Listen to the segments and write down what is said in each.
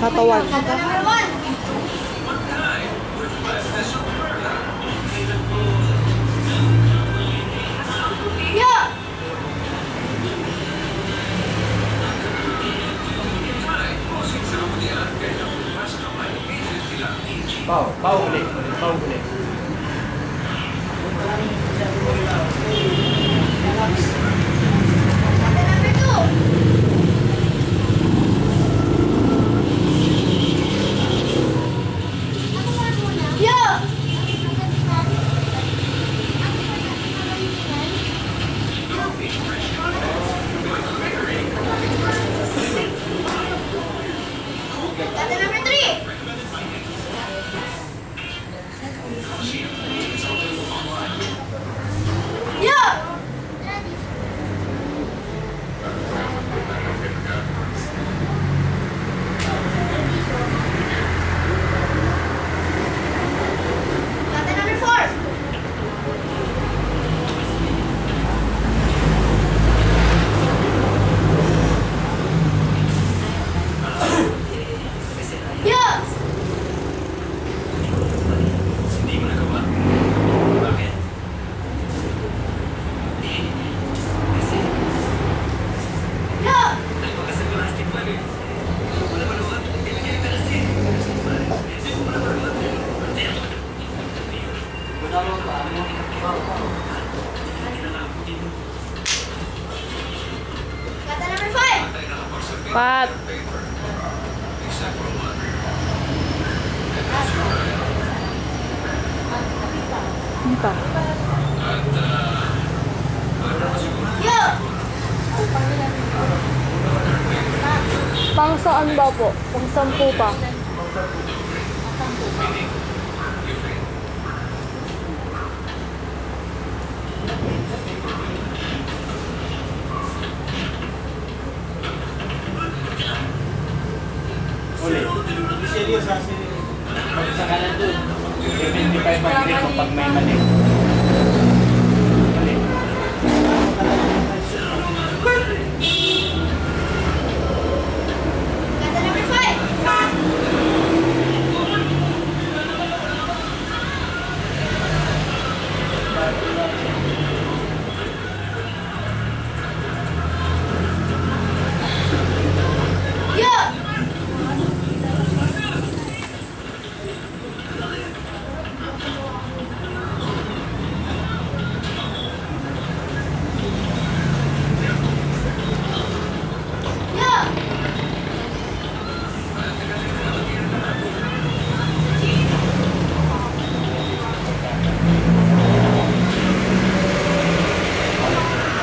Katawan. Pau ulit. Pau ulit. Pat. Ini pa. Pang saan ba po? Pang 10 pa. Ulit. Seryoso kasi sa kanan doon. 75 mag-grip pag may mali. Ulit.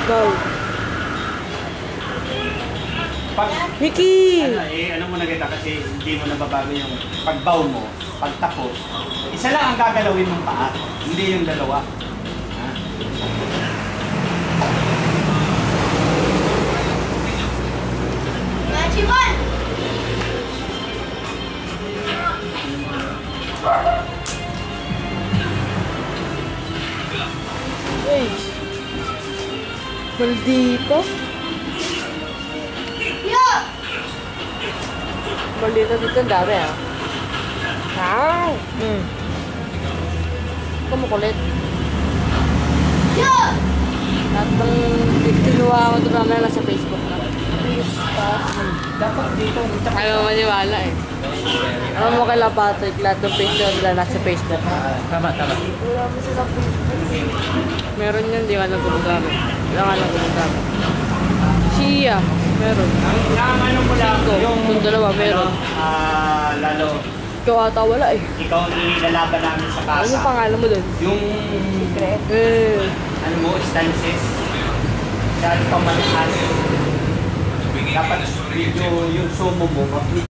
Go. Pag, Mickey! ano mo na kita kasi hindi mo nababago yung pagbaw mo, pagtapos. Isa lang ang gagalawin mong paa, hindi yung dalawa. Hey. Maldito. Maldito dito ang dami ah. Ah! Kumukulit. Lahat ng kinuha ko ito naman nasa Facebook na. Dapat dito. Ayaw maniwala eh. Alam mo kay Patrick, lahat ng picture nila nasa Facebook. Tama. Wala mo sa Facebook. Meron yan, di ka nag-gumagamit. Wala ka nag-gumagamit. Siya, meron. Ang ano mo lang, yung dalawa, meron. Lalo. Ikaw ata wala eh. Ikaw ang inilalaban namin sa kasa. Ano yung pangalan mo dun? Yung... Secret? Ano mo, stances. Dahil pamalakas. Dapat video yung sumo mo,